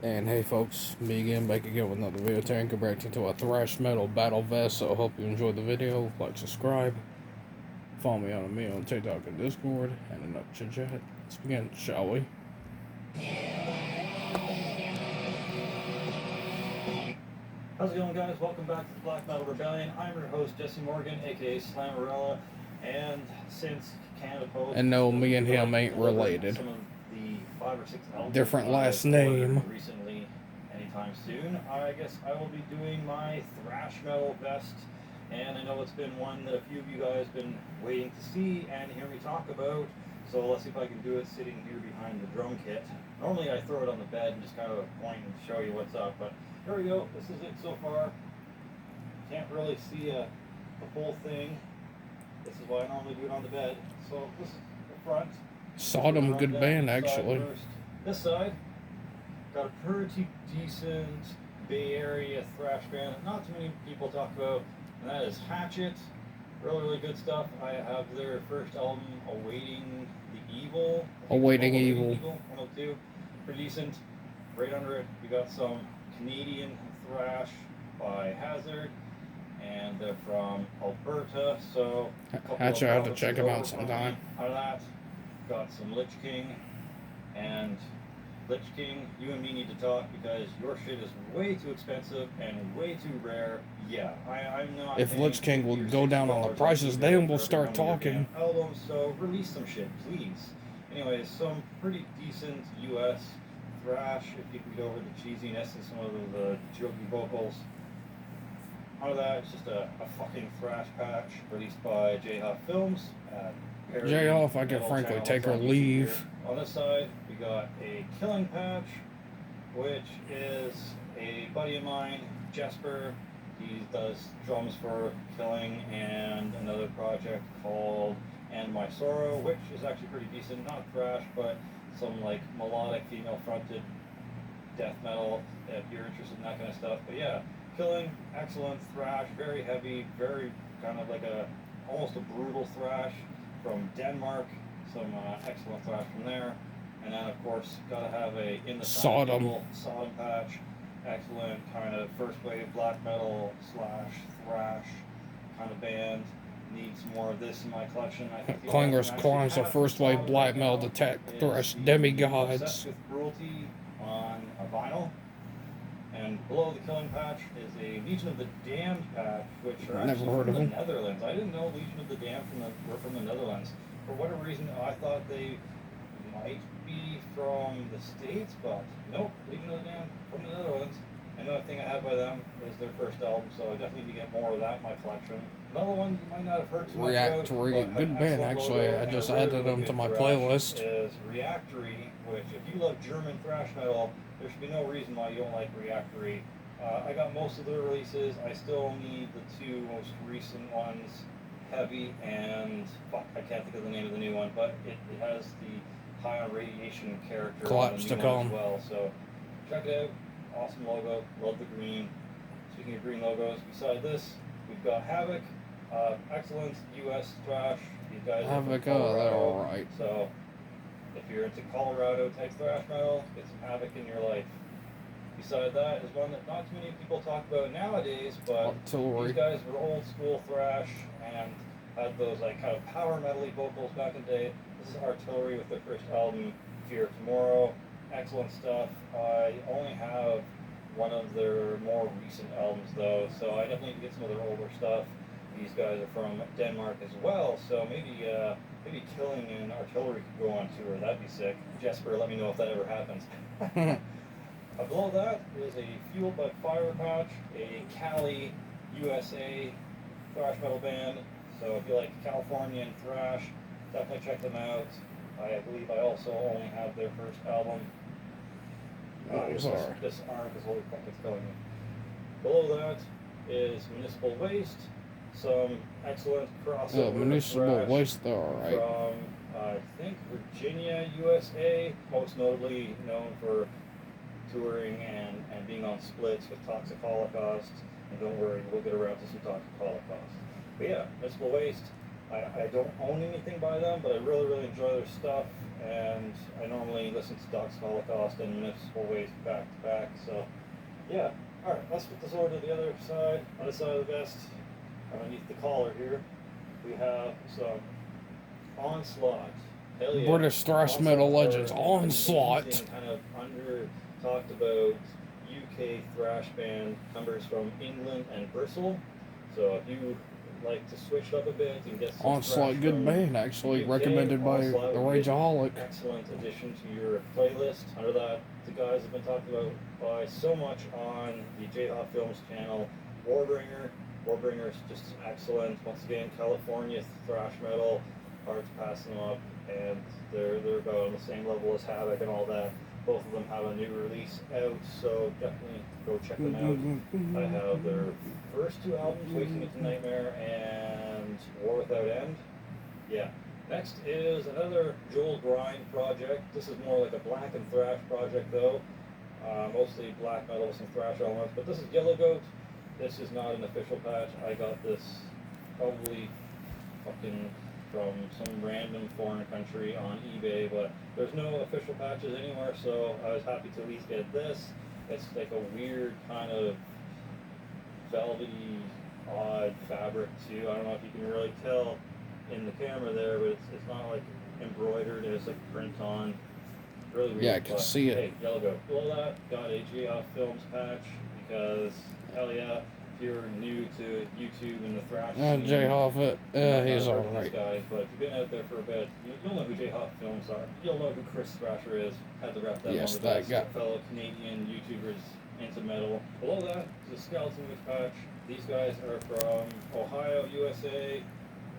And hey folks, me again, back again with another video today, comparing to a thrash metal battle vest. So I hope you enjoyed the video. Like, subscribe, follow me on TikTok and Discord, and enough chit chat. Let's begin, shall we? How's it going, guys? Welcome back to the Black Metal Rebellion. I'm your host, Jesse Morgan, aka Slammerella, and since Canada Post... And no, me and him ain't related. Some of the 5 or 6 albums Different last name. recently, anytime soon, I guess I will be doing my thrash metal vest, and I know it's been one that a few of you guys have been waiting to see and hear me talk about, so let's see if I can do it sitting here behind the drum kit. Normally I throw it on the bed and just kind of point and show you what's up, but here we go. This is it so far. Can't really see the full thing. This is why I normally do it on the bed. So this is the front. Sodom, good band actually. First. This side got a pretty decent Bay Area thrash band. Not too many people talk about, and that is Hatchet. Really good stuff. I have their first album, Awaiting the Evil. Awaiting Evil. 102. Pretty decent. Right under it, we got some Canadian thrash by Hazard, and they're from Alberta, so Hatchet, I have to check them out sometime. Out of that, got some Lich King, and Lich King, you and me need to talk because your shit is way too expensive and way too rare. Yeah, I'm not. If Lich King will go down on the prices, then we'll start talking. Albums, so release some shit, please. Anyways, some pretty decent U.S. thrash, if you can get over the cheesiness and some of the jokey vocals. Out of that, it's just a fucking thrash patch released by J-Huff Films. J-Huff, I can frankly take her leave. On this side, we got a Killing patch, which is a buddy of mine, Jesper. He does drums for Killing and another project called And My Sorrow, which is actually pretty decent. Not thrash, but some like melodic female fronted death metal if you're interested in that kind of stuff. But yeah, Killing, excellent thrash, very heavy, very kind of like almost a brutal thrash from Denmark. Some excellent thrash from there. And then of course gotta have a In the Sodom patch. Excellent kind of first wave black metal / thrash kind of band. Needs more of this in my collection. I think Clangers Climbs are first wave black metal detect thrash demigods. With Cruelty on a vinyl. And below the Killing patch is a Legion of the Damned patch, which are Never actually heard from of the them. Netherlands. I didn't know Legion of the Damned were from the Netherlands. For whatever reason, I thought they might be from the States, but nope, Legion of the Damned from the Netherlands. Another thing I have by them is their first album, so I definitely need to get more of that in my collection. Another one you might not have heard too much about, good band actually. I just added them to my playlist. Is Reactory, which if you love German thrash metal, there should be no reason why you don't like Reactory. I got most of their releases. I still need the 2 most recent ones, Heavy and fuck, I can't think of the name of the new one, but it has the high on radiation character Collapse to come as well. So check it out. Awesome logo. Love the green. Speaking of green logos, beside this, we've got Havoc. Excellent U.S. thrash. These guys Havoc, are from Colorado, they're alright. So if you're into Colorado type thrash metal, get some Havoc in your life. Beside that is one that not too many people talk about nowadays, but these guys were old school thrash and had those like kind of power metal-y vocals back in the day. This is Artillery with their first album, Fear of Tomorrow. Excellent stuff. I only have one of their more recent albums though, so I definitely need to get some of their older stuff. These guys are from Denmark as well, so maybe Killing and Artillery could go on tour. That'd be sick. Jesper, let me know if that ever happens. Below that is a Fueled by Fire patch, a Cali, USA thrash metal band. So if you like Californian thrash, definitely check them out. I believe I also only have their first album. This arm is holy fuck, it's killing me. Below that is Municipal Waste. Some excellent crossover. Municipal Waste, they're alright. From, I think, Virginia, USA. Most notably known for touring and being on splits with Toxic Holocaust. And don't worry, we'll get around to some Toxic Holocaust. But yeah, Municipal Waste. I don't own anything by them, but I really enjoy their stuff. and I normally listen to Ducks Holocaust and Municipal Waste back to back. So, yeah. All right, let's put this over to the other side. On this side of the vest, underneath the collar here, we have some Onslaught. Hell yeah. British thrash metal legends, Onslaught. Kind of under talked about UK thrash band members from England and Bristol. So if you like to switch it up a bit and get some Onslaught, good band actually, recommended by the Rageaholic. Excellent addition to your playlist. Under that, the guys have been talked about by so much on the J-Hop Films channel. Warbringer is just excellent. Once again, California thrash metal, hard to pass them up, and they're about on the same level as Havoc and all that. Both of them have a new release out, so definitely go check them out. I have their first two albums, Waking Into Nightmare and War Without End. Yeah. Next is another Joel Grind project. This is more like a black and thrash project though. Mostly black metal with some thrash elements, but this is Yellow Goat. This is not an official patch. I got this probably fucking from some random foreign country on eBay, but there's no official patches anywhere, so I was happy to at least get this. It's like a weird kind of velvety, odd fabric too. I don't know if you can really tell in the camera there, but it's not like embroidered, it's like print on. Really weird. Yeah, I can see it. Hey, Yellow Goat. Below that, got a J-Hop Films patch, because hell yeah, if you're new to YouTube and the thrash scene, J-Hop, he's alright. But if you've been out there for a bit, you'll know who J-Hop Films are. You'll know who Chris Thrasher is. Had to rep that yes, one that with guy. fellow Canadian YouTubers into metal. Below that is a Skeleton Witch patch. These guys are from Ohio, USA.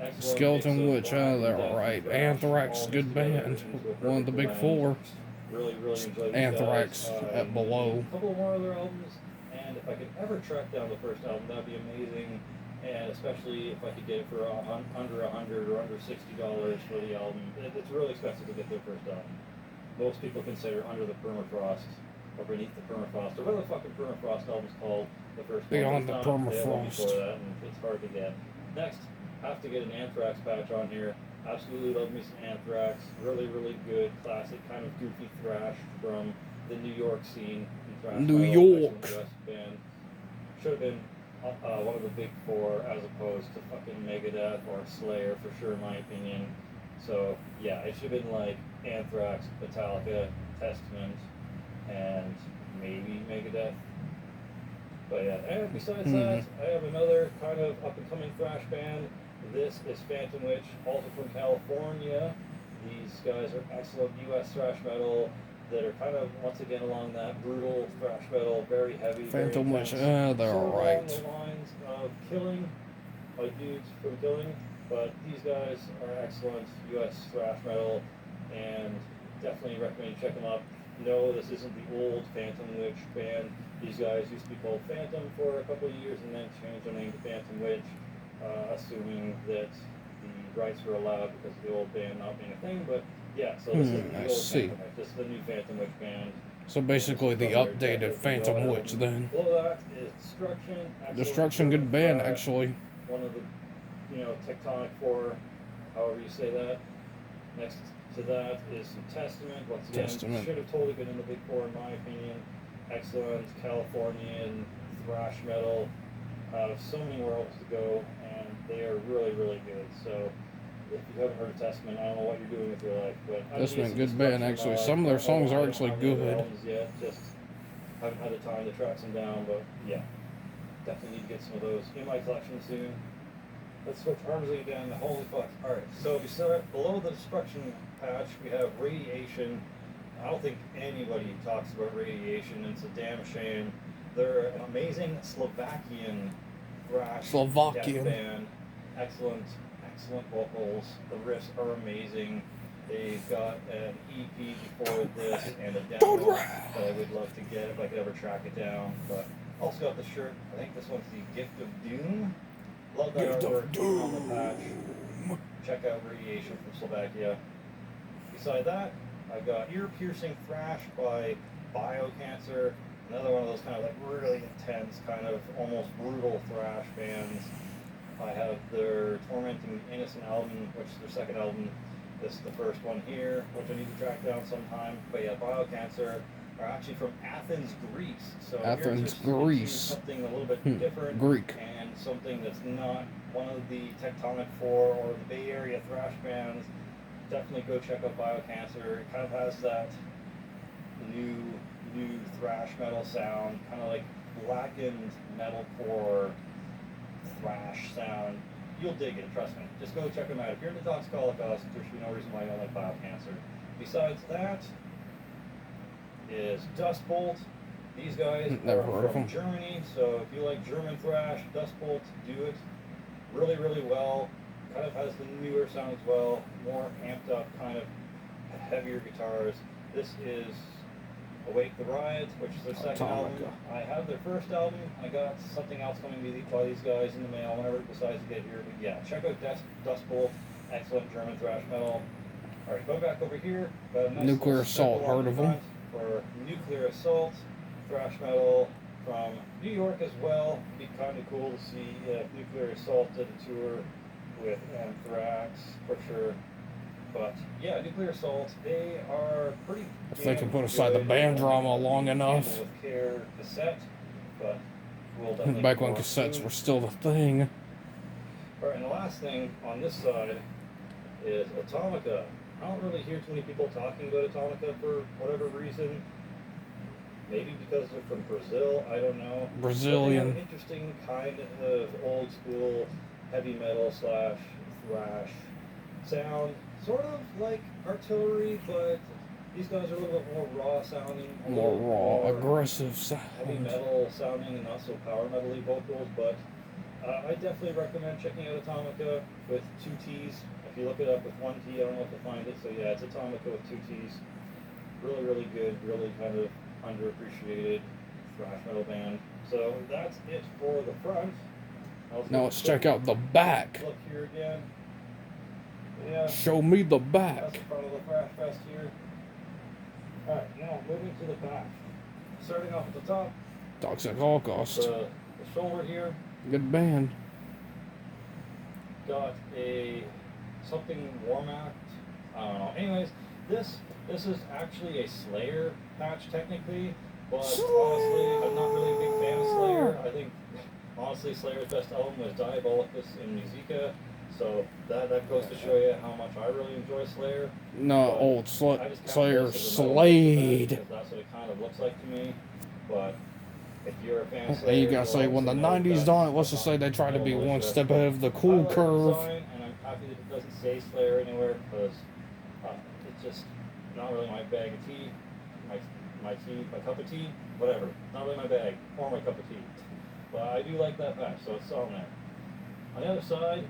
Excellent. Skeleton Witch, they're alright. Anthrax, good band. One of the big four. Really enjoyed Anthrax at Below. A couple more other albums, and if I could ever track down the first album, that'd be amazing. And especially if I could get it for under $100 or under $60 for the album. It's really expensive to get their first album. Most people consider Under the Permafrost or Beneath the Permafrost or whatever the fucking Permafrost album's called. The first Beyond the one. Permafrost. That, and it's hard to get. Next, have to get an Anthrax patch on here. Absolutely love me some Anthrax. Really good, classic, kind of goofy thrash from the New York scene. New York. Band. Should have been one of the big four as opposed to fucking Megadeth or Slayer for sure, in my opinion. So yeah, it should have been like Anthrax, Metallica, Testament, and maybe Megadeth. But yeah, and besides that, I have another kind of up-and-coming thrash band. This is Phantom Witch, also from California. These guys are excellent U.S. thrash metal that are kind of, once again, along that brutal thrash metal, very heavy. Phantom Witch, they're alright. Along the lines of Killing, like dudes from Killing, but these guys are excellent U.S. thrash metal, and definitely recommend you check them out. No, this isn't the old Phantom Witch band. These guys used to be called Phantom for a couple of years and then changed their name to Phantom Witch. Assuming that the rights were allowed because of the old band not being a thing, but yeah, so this is the old Phantom Witch. This is the new Phantom Witch band. So basically the updated Phantom Witch then. Below that is Destruction. Destruction, good band actually. One of the, Tectonic Four, however you say that. Next to that is some Testament. Once again, should have totally been in the big four in my opinion. Excellent Californian thrash metal. So many worlds to go, and they are really good. So if you haven't heard of Testament, I don't know what you're doing with your life, but Testament, good band actually. Some of their songs are actually good. Yet, just haven't had the time to track some down, but yeah, definitely need to get some of those in my collection soon. Let's switch arms again. Holy fuck! All right, so below the Destruction patch, we have Radiation. I don't think anybody talks about Radiation. It's a damn shame. They're an amazing Slovakian thrash death band. Excellent vocals. The riffs are amazing. They've got an EP before this and a demo that I would love to get if I could ever track it down. But also got the shirt. I think this one's the Gift of Doom. Love that artwork on the patch. Check out Radiation from Slovakia. Beside that, I've got Ear Piercing Thrash by Biocancer. Another one of those kind of like really intense, kind of almost brutal thrash bands. I have their Tormenting the Innocent album, which is their second album, This is the first one here, which I need to track down sometime. But yeah, Biocancer are actually from Athens, Greece. So Athens, Greece. Something a little bit different. Greek. And something that's not one of the Tectonic 4 or the Bay Area thrash bands. Definitely go check out Biocancer. It kind of has that new thrash metal sound, kind of like blackened metalcore thrash sound. You'll dig it, trust me. Just go check them out. If you're into Toxic Holocaust, there should be no reason why you don't like Biocancer. Besides that is Dust Bolt. These guys are from Germany, so if you like German thrash, Dust Bolt, do it really, really well. Kind of has the newer sound as well, more amped up, kind of heavier guitars. This is Awake the Riot, which is their second album. I have their first album. I got something else coming by these guys in the mail whenever it decides to get here. But yeah, check out Dust Bolt. Excellent German thrash metal. Alright, going back over here. Got a nice Nuclear Assault, heard of them? For Nuclear Assault, thrash metal from New York as well. Be kind of cool to see Nuclear Assault did a tour with Anthrax for sure. But yeah, Nuclear Assault, they are pretty. If they can put aside the band drama long enough. With Care cassette, but we'll definitely back when cassettes were still the thing. Alright, and the last thing on this side is Atomica. I don't really hear too many people talking about Atomica for whatever reason. Maybe because they're from Brazil, I don't know. Brazilian. But they have an interesting kind of old school heavy metal / thrash sound. Sort of like Artillery, but these guys are a little bit more raw sounding. More raw, aggressive sound. Heavy metal sounding and not so power metal-y vocals, but I definitely recommend checking out Atomica with 2 T's. If you look it up with 1 T, I don't know if you'll find it. So yeah, it's Atomica with 2 T's. Really, really good, really kind of underappreciated thrash metal band. So that's it for the front. Now let's check out the back. Look here again. Yeah. Show me the back. That's the front of the Thrash Fest here. Alright, now moving to the back. Starting off at the top. Toxic Holocaust. The shoulder here. Good band. Got a something Warmacked. I don't know. Anyways, this is actually a Slayer patch technically, but honestly, I'm not really a big fan of Slayer. I think honestly Slayer's best album was Diabolicus in Musica. So that goes to show you how much I really enjoy Slayer. No, old Slayer Slade. That's what it kind of looks like to me. But if you're a fan of Slayer, and you gotta say when the '90s dawned, let's just say they tried to be one step ahead of the cool curve. And I'm happy that it doesn't say Slayer anywhere because it's just not really my bag of tea, my cup of tea, whatever. Not really my bag or my cup of tea. But I do like that patch, so it's on there. On the other side.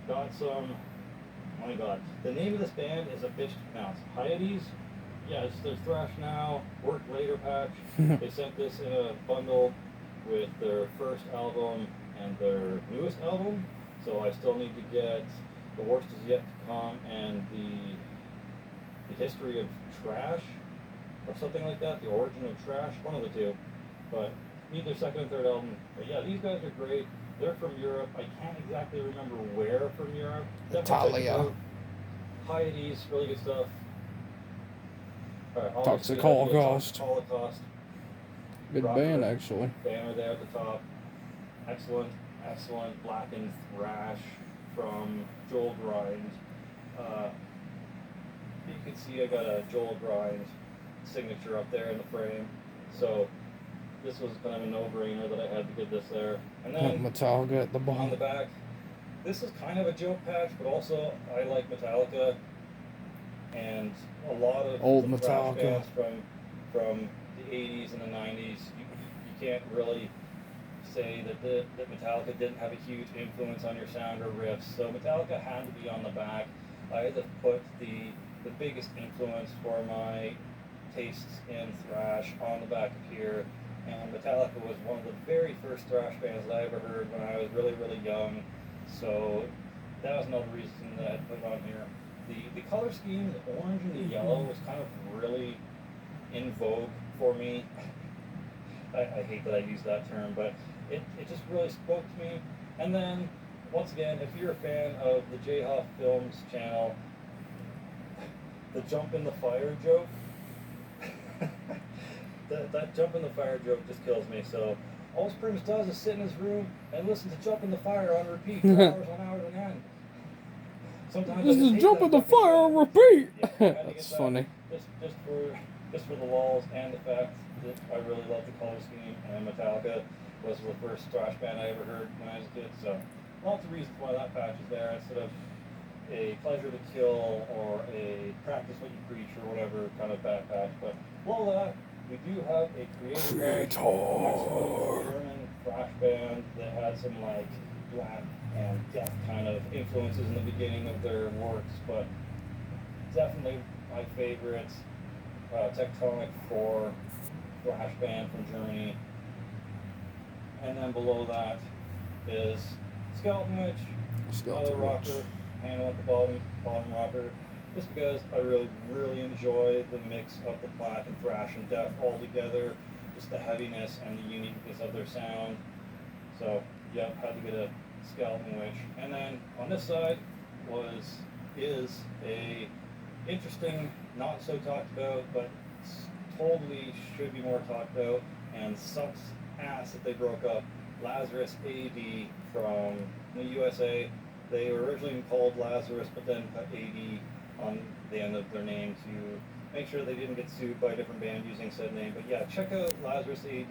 Got some, my god, the name of this band is a bitch to pronounce. Hyades? Yeah, it's their Thrash Now, Work Later patch. They sent this in a bundle with their first album and their newest album. So I still need to get The Worst Is Yet to Come and the History of Trash, or something like that, The Origin of Trash, one of the two. But need their second and third album. But yeah, these guys are great. They're from Europe. I can't exactly remember where from Europe. Italia. Hyades, really good stuff. Right, Toxic Holocaust. Holocaust. Good band, actually. Banner there at the top. Excellent, excellent blackened thrash from Joel Grind. You can see I got a Joel Grind signature up there in the frame. So this was kind of a no-brainer that I had to get this there. And then Metallica at the on bottom. the back, this is kind of a joke patch, but also I like Metallica and a lot of old the Metallica bands from the 80s and the 90s. You can't really say that Metallica didn't have a huge influence on your sound or riffs. So Metallica had to be on the back. I had to put the biggest influence for my tastes in thrash on the back of here. And Metallica was one of the very first thrash bands that I ever heard when I was really, really young. So that was another reason that I had to put it on here. The color scheme, the orange and the yellow, was kind of really in vogue for me. I hate that I use that term, but it just really spoke to me. And then, once again, if you're a fan of the J-Hoff Films channel, the jump in the fire joke. that jump in the fire joke just kills me. So all this pretty much does is sit in his room and listen to Jump in the Fire on repeat for hours on hours on end. Sometimes this is Jump in the Fire on repeat. Yeah, that's funny. Just for the walls and the fact that I really love the color scheme, and Metallica was the first thrash band I ever heard when I was a kid. So lots of reasons why that patch is there instead of a pleasure to kill or a practice what you preach or whatever kind of bad patch. But below that, we do have a creative German thrash band that had some like black and death kind of influences in the beginning of their works, but definitely my favorite Tectonic 4 thrash band from Germany. And then below that is Skeleton Witch, another rocker, handle at the bottom rocker, just because I really enjoy the mix of the black and thrash and death all together, just the heaviness and the uniqueness of their sound. So, yep, had to get a Skeleton Witch. And then on this side is a interesting, not so talked about, but totally should be more talked about, and sucks ass that they broke up, Lazarus AD from the USA. They were originally called Lazarus, but then put AD on the end of their name to make sure they didn't get sued by a different band using said name. But yeah, check out Lazarus AD.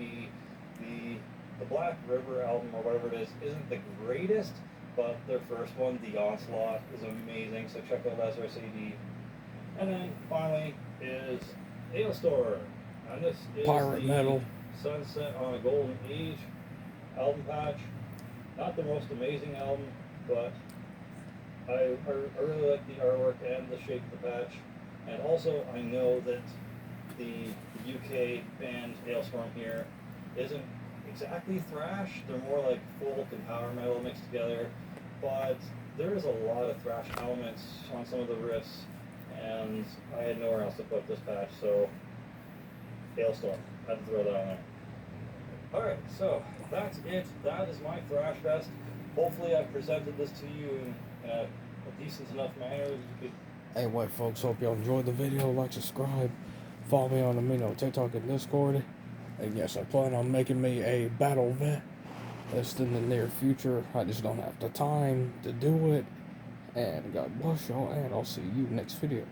The Black River album, or whatever it is, isn't the greatest, but their first one, The Onslaught, is amazing, so check out Lazarus AD. And then finally is Hailstorm, and this is Pirate Metal Sunset on a Golden Age album patch. Not the most amazing album, but I really like the artwork and the shape of the patch. And also, I know that the UK band Hailstorm here isn't exactly thrash. They're more like folk and power metal mixed together. But there is a lot of thrash elements on some of the riffs, and I had nowhere else to put this patch, so Hailstorm. Had to throw that on there. Alright, so that's it. That is my thrash fest. Hopefully I presented this to you in a decent enough manner that you could... Anyway, folks, hope y'all enjoyed the video. Like, subscribe, follow me on the TikTok and Discord. And yes, I plan on making me a battle vet. That's in the near future. I just don't have the time to do it. And God bless y'all, and I'll see you next video.